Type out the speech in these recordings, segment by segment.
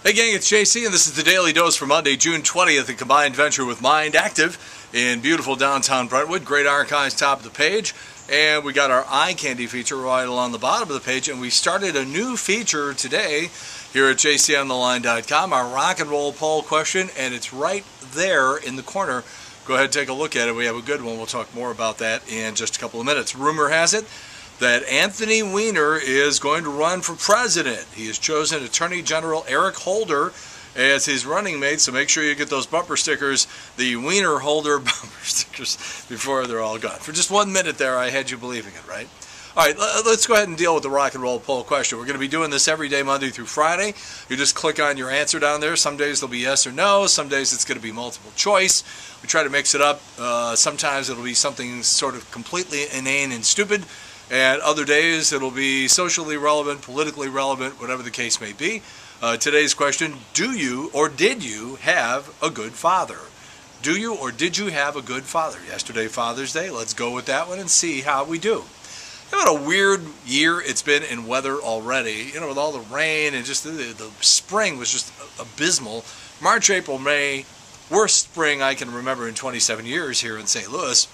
Hey gang, it's JC and this is the Daily Dose for Monday, June 20th, a combined venture with Mind Active in beautiful downtown Brentwood. Great archives, top of the page. And we got our eye candy feature right along the bottom of the page. And we started a new feature today here at jcontheline.com, our rock and roll poll question. And it's right there in the corner. Go ahead and take a look at it. We have a good one. We'll talk more about that in just a couple of minutes. Rumor has it that Anthony Weiner is going to run for president. He has chosen Attorney General Eric Holder as his running mate, so make sure you get those bumper stickers, the Weiner Holder bumper stickers, before they're all gone. For just 1 minute there, I had you believing it, right? All right, let's go ahead and deal with the rock and roll poll question. We're going to be doing this every day, Monday through Friday. You just click on your answer down there. Some days there'll be yes or no. Some days it's going to be multiple choice. We try to mix it up. Sometimes it'll be something sort of completely inane and stupid. And other days it'll be socially relevant, politically relevant, whatever the case may be. Today's question, do you or did you have a good father? Do you or did you have a good father? Yesterday, Father's Day. Let's go with that one and see how we do. What a weird year it's been in weather already. You know, with all the rain and just the spring was just abysmal. March, April, May, worst spring I can remember in 27 years here in St. Louis.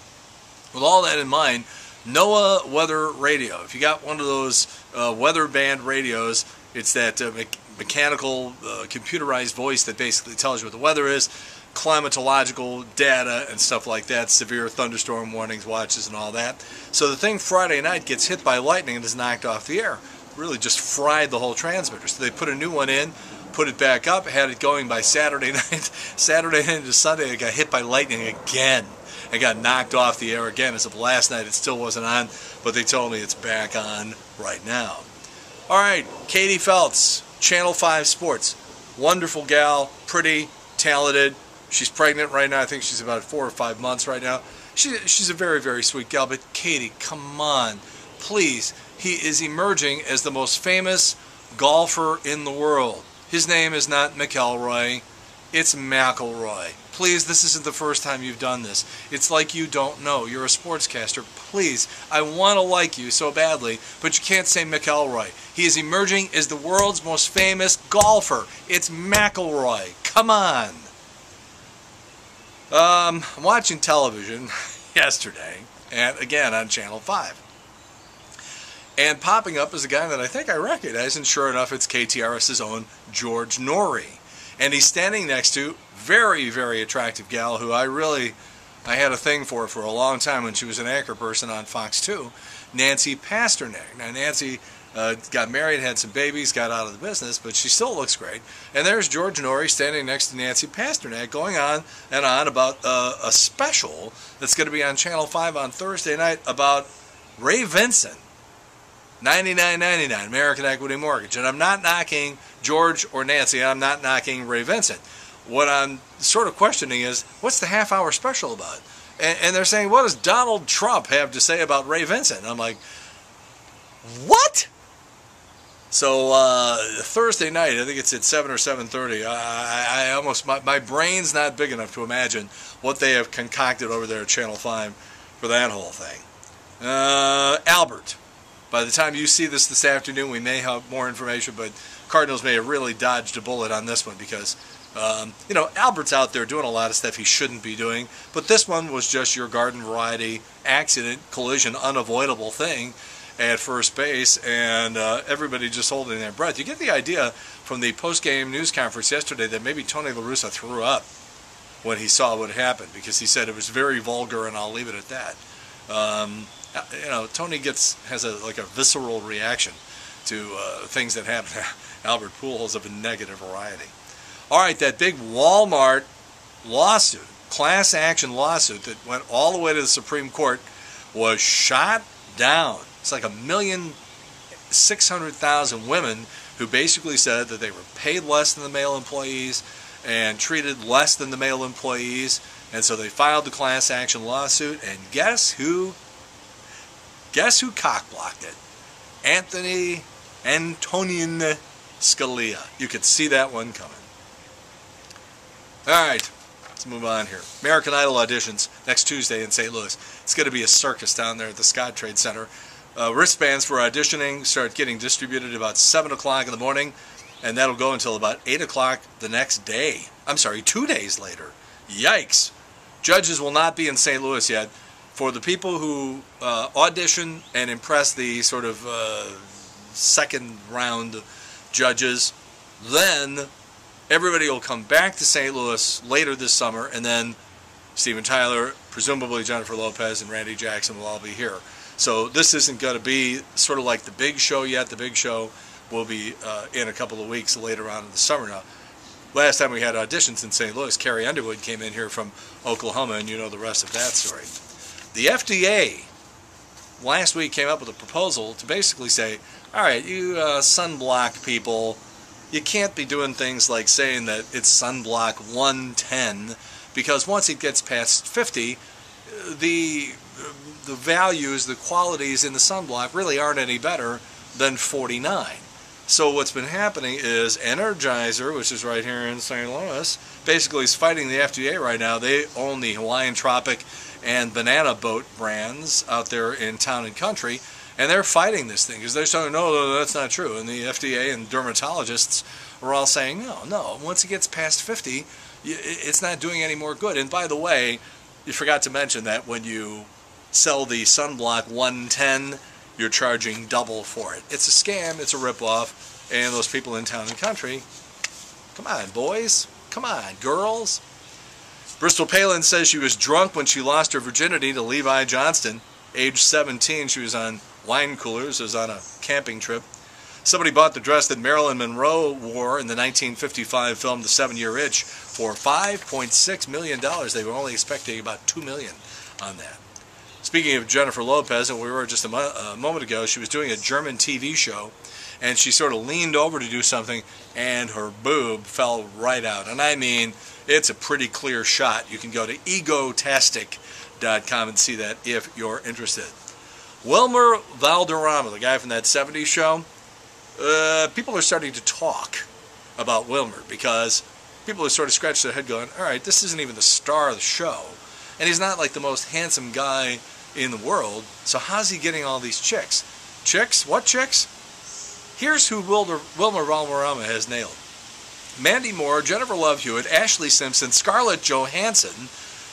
With all that in mind, NOAA Weather Radio. If you got one of those weather band radios, it's that mechanical, computerized voice that basically tells you what the weather is, climatological data and stuff like that, severe thunderstorm warnings, watches, and all that. So the thing Friday night gets hit by lightning and is knocked off the air. Really just fried the whole transmitter. So they put a new one in, put it back up, had it going by Saturday night. Saturday night into Sunday, it got hit by lightning again. It got knocked off the air again. As of last night, it still wasn't on, but they told me it's back on right now. All right, Katie Feltz, Channel 5 Sports. Wonderful gal, pretty, talented. She's pregnant right now. I think she's about 4 or 5 months right now. She's a very, very sweet gal, but Katie, come on, please. He is emerging as the most famous golfer in the world. His name is not McElroy, it's McIlroy. Please, this isn't the first time you've done this. It's like you don't know. You're a sportscaster. Please, I want to like you so badly, but you can't say McElroy. He is emerging as the world's most famous golfer. It's McIlroy. Come on. I'm watching television yesterday, and again on Channel 5. And popping up is a guy that I think I recognize, and sure enough, it's KTRS's own George Norrie. And he's standing next to very, very attractive gal who I had a thing for a long time when she was an anchor person on Fox 2, Nancy Pasternak. Now, Nancy got married, had some babies, got out of the business, but she still looks great. And there's George Norrie standing next to Nancy Pasternak going on and on about a special that's going to be on Channel 5 on Thursday night about Ray Vincent. $99.99 American Equity Mortgage. And I'm not knocking George or Nancy. I'm not knocking Ray Vincent. What I'm sort of questioning is, what's the half-hour special about? And they're saying, what does Donald Trump have to say about Ray Vincent? And I'm like, what? So Thursday night, I think it's at 7 or 7:30. I almost my brain's not big enough to imagine what they have concocted over there at Channel 5 for that whole thing. Albert. By the time you see this afternoon, we may have more information, but Cardinals may have really dodged a bullet on this one because, you know, Albert's out there doing a lot of stuff he shouldn't be doing, but this one was just your garden variety accident, collision, unavoidable thing at first base, and everybody just holding their breath. You get the idea from the post-game news conference yesterday that maybe Tony La Russa threw up when he saw what happened because he said it was very vulgar, and I'll leave it at that. You know, Tony has a visceral reaction to things that happen to Albert Pujols of a negative variety. All right, that big Walmart lawsuit, class action lawsuit that went all the way to the Supreme Court was shot down. It's like 1,600,000 women who basically said that they were paid less than the male employees and treated less than the male employees, and so they filed the class action lawsuit, and guess who cock-blocked it? Antonin Scalia. You could see that one coming. All right, let's move on here. American Idol auditions next Tuesday in St. Louis. It's going to be a circus down there at the Scott Trade Center. Wristbands for auditioning start getting distributed about 7 o'clock in the morning. and that'll go until about 8 o'clock the next day. I'm sorry, 2 days later. Yikes. Judges will not be in St. Louis yet. For the people who audition and impress the sort of second round judges, then everybody will come back to St. Louis later this summer, and then Steven Tyler, presumably Jennifer Lopez, and Randy Jackson will all be here. So this isn't going to be sort of like the big show yet. The big show will be in a couple of weeks later on in the summer now. Last time we had auditions in St. Louis, Carrie Underwood came in here from Oklahoma, and you know the rest of that story. The FDA last week came up with a proposal to basically say, all right, you sunblock people, you can't be doing things like saying that it's sunblock 110, because once it gets past 50, the values, the qualities in the sunblock really aren't any better than 49. So what's been happening is Energizer, which is right here in St. Louis, basically is fighting the FDA right now. They own the Hawaiian Tropic and Banana Boat brands out there in Town and Country, and they're fighting this thing because they're saying, no, that's not true. And the FDA and dermatologists are all saying, no, once it gets past 50, it's not doing any more good. And by the way, you forgot to mention that when you sell the sunblock 110, you're charging double for it. It's a scam, it's a ripoff, and those people in Town and Country, come on, boys, come on, girls. Bristol Palin says she was drunk when she lost her virginity to Levi Johnston. Age 17, she was on wine coolers, was on a camping trip. Somebody bought the dress that Marilyn Monroe wore in the 1955 film The 7-Year Itch for $5.6 million. They were only expecting about $2 million on that. Speaking of Jennifer Lopez, and we were just a moment ago, she was doing a German TV show, and she sort of leaned over to do something, and her boob fell right out. And I mean, it's a pretty clear shot. You can go to egotastic.com and see that if you're interested. Wilmer Valderrama, the guy from that 70s show, people are starting to talk about Wilmer because people are sort of scratching their head going, all right, this isn't even the star of the show. And he's not like the most handsome guy in the world, so how's he getting all these chicks? Chicks? What chicks? Here's who Wilmer Valderrama has nailed. Mandy Moore, Jennifer Love Hewitt, Ashley Simpson, Scarlett Johansson,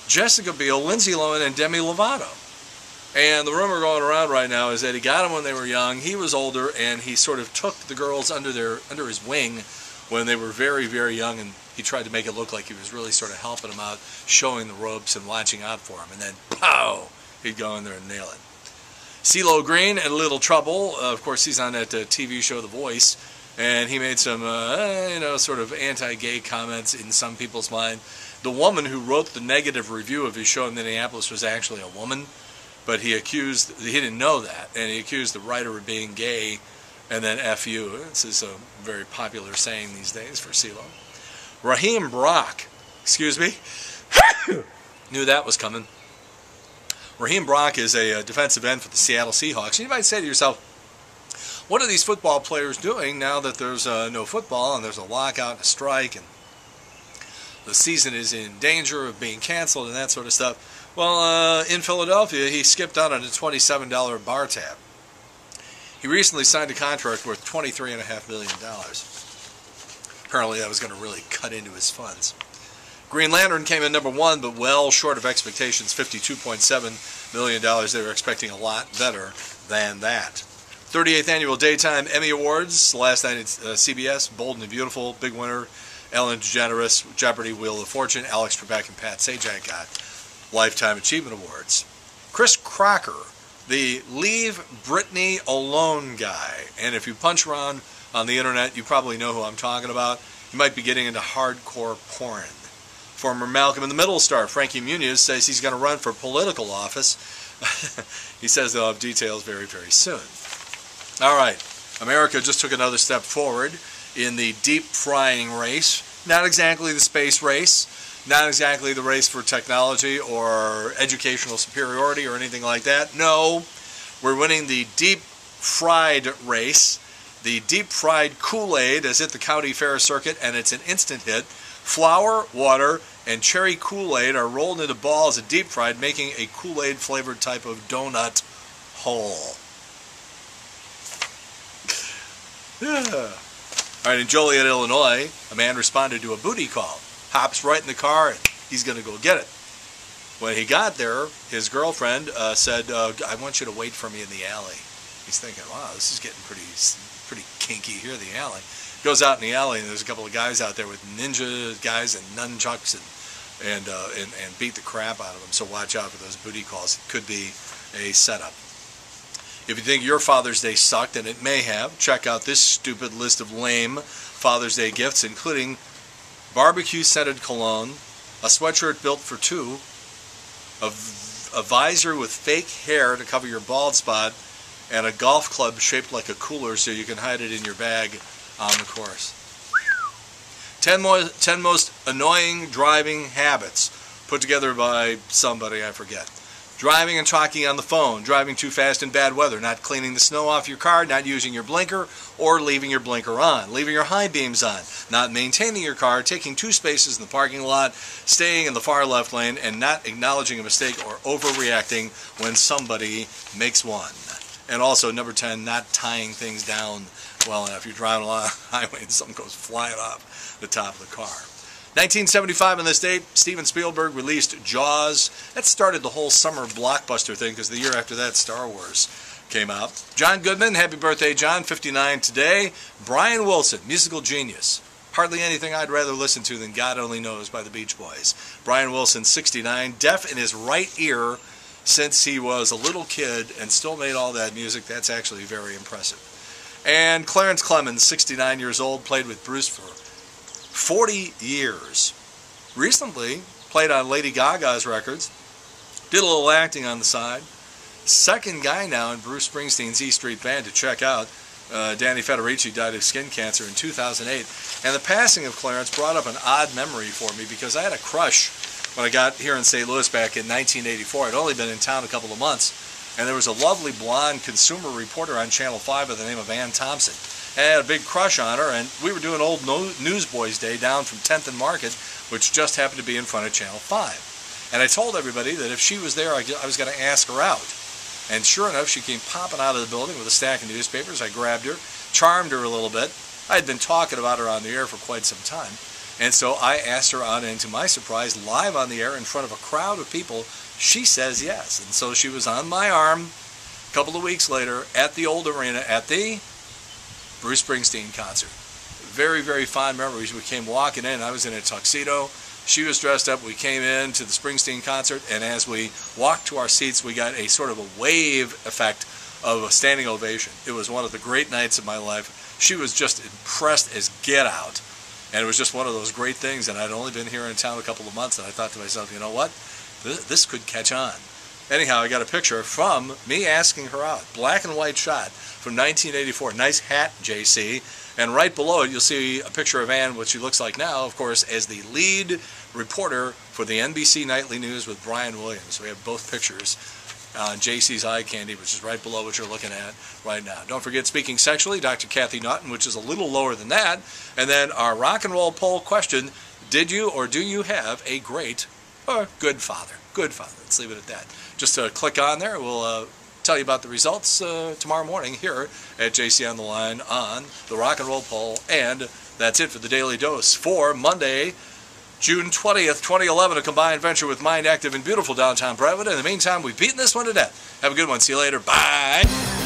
Jessica Biel, Lindsay Lohan, and Demi Lovato. And the rumor going around right now is that he got them when they were young, he was older, and he sort of took the girls under his wing when they were very, very young, and he tried to make it look like he was really sort of helping them out, showing the ropes and watching out for them, and then, pow, he'd go in there and nail it. CeeLo Green had a little trouble. Of course, he's on that TV show The Voice, and he made some, sort of anti-gay comments in some people's mind. The woman who wrote the negative review of his show in Minneapolis was actually a woman, but he didn't know that, and he accused the writer of being gay, and then F you. This is a very popular saying these days for CeeLo. Raheem Brock, excuse me, knew that was coming. Raheem Brock is a defensive end for the Seattle Seahawks. You might say to yourself, what are these football players doing now that there's no football and there's a lockout and a strike and the season is in danger of being canceled and that sort of stuff? Well, in Philadelphia, he skipped out on a $27 bar tab. He recently signed a contract worth $23.5 million. Apparently that was going to really cut into his funds. Green Lantern came in #1, but well short of expectations, $52.7 million. They were expecting a lot better than that. 38th Annual Daytime Emmy Awards, last night at CBS, Bold and Beautiful, big winner. Ellen DeGeneres, Jeopardy, Wheel of Fortune, Alex Trebek, and Pat Sajak got Lifetime Achievement Awards. Chris Crocker, the Leave Britney Alone guy. And if you punch around on the internet, you probably know who I'm talking about. You might be getting into hardcore porn. Former Malcolm in the Middle star Frankie Muniz says he's going to run for political office. He says they'll have details very, very soon. All right, America just took another step forward in the deep frying race. Not exactly the space race, not exactly the race for technology or educational superiority or anything like that. No, we're winning the deep fried race. The deep fried Kool-Aid has hit the county fair circuit, and it's an instant hit. Flour, water, and cherry Kool-Aid are rolled into balls and deep fried, making a Kool-Aid flavored type of donut hole. Yeah. All right, in Joliet, Illinois, a man responded to a booty call. Hops right in the car, and he's going to go get it. When he got there, his girlfriend said, I want you to wait for me in the alley. He's thinking, wow, this is getting pretty kinky here in the alley. Goes out in the alley, and there's a couple of guys out there with ninja guys and nunchucks and beat the crap out of them. So watch out for those booty calls. It could be a setup. If you think your Father's Day sucked, and it may have, check out this stupid list of lame Father's Day gifts, including barbecue-scented cologne, a sweatshirt built for two, a visor with fake hair to cover your bald spot, and a golf club shaped like a cooler so you can hide it in your bag on the course. 10 most annoying driving habits put together by somebody, I forget. Driving and talking on the phone, driving too fast in bad weather, not cleaning the snow off your car, not using your blinker or leaving your blinker on, leaving your high beams on, not maintaining your car, taking 2 spaces in the parking lot, staying in the far left lane, and not acknowledging a mistake or overreacting when somebody makes one. And also, number 10, not tying things down well enough. You're driving along the highway and something goes flying off the top of the car. 1975 on this date, Steven Spielberg released Jaws. That started the whole summer blockbuster thing because the year after that, Star Wars came out. John Goodman, happy birthday, John, 59 today. Brian Wilson, musical genius. Hardly anything I'd rather listen to than God Only Knows by the Beach Boys. Brian Wilson, 69, deaf in his right ear since he was a little kid and still made all that music. That's actually very impressive. And Clarence Clemons, 69 years old, played with Bruce for 40 years. Recently played on Lady Gaga's records, did a little acting on the side. Second guy now in Bruce Springsteen's E Street Band to check out. Danny Federici died of skin cancer in 2008. And the passing of Clarence brought up an odd memory for me because I had a crush when I got here in St. Louis back in 1984. I'd only been in town a couple of months, and there was a lovely blonde consumer reporter on Channel 5 by the name of Ann Thompson. And I had a big crush on her, and we were doing Old Newsboys Day down from 10th and Market, which just happened to be in front of Channel 5. And I told everybody that if she was there, I was going to ask her out. And sure enough, she came popping out of the building with a stack of newspapers. I grabbed her, charmed her a little bit. I had been talking about her on the air for quite some time. And so I asked her on, and to my surprise, live on the air in front of a crowd of people, she says yes. And so she was on my arm a couple of weeks later at the old arena at the Bruce Springsteen concert. Very, very fond memories. We came walking in. I was in a tuxedo. She was dressed up. We came in to the Springsteen concert, and as we walked to our seats, we got a sort of a wave effect of a standing ovation. It was one of the great nights of my life. She was just impressed as get out. And it was just one of those great things, and I'd only been here in town a couple of months, and I thought to myself, you know what? This could catch on. Anyhow, I got a picture from me asking her out. Black and white shot from 1984. Nice hat, JC. And right below it, you'll see a picture of Ann, what she looks like now, of course, as the lead reporter for the NBC Nightly News with Brian Williams. We have both pictures on JC's Eye Candy, which is right below what you're looking at right now. Don't forget, Speaking Sexually, Dr. Kathy Naughton, which is a little lower than that. And then our rock and roll poll question, did you or do you have a great or good father? Good father. Let's leave it at that. Just click on there. We'll tell you about the results tomorrow morning here at JC on the Line on the rock and roll poll. And that's it for the Daily Dose for Monday, June 20th, 2011, a combined venture with Mind Active in beautiful downtown Brentwood. In the meantime, we've beaten this one to death. Have a good one. See you later. Bye.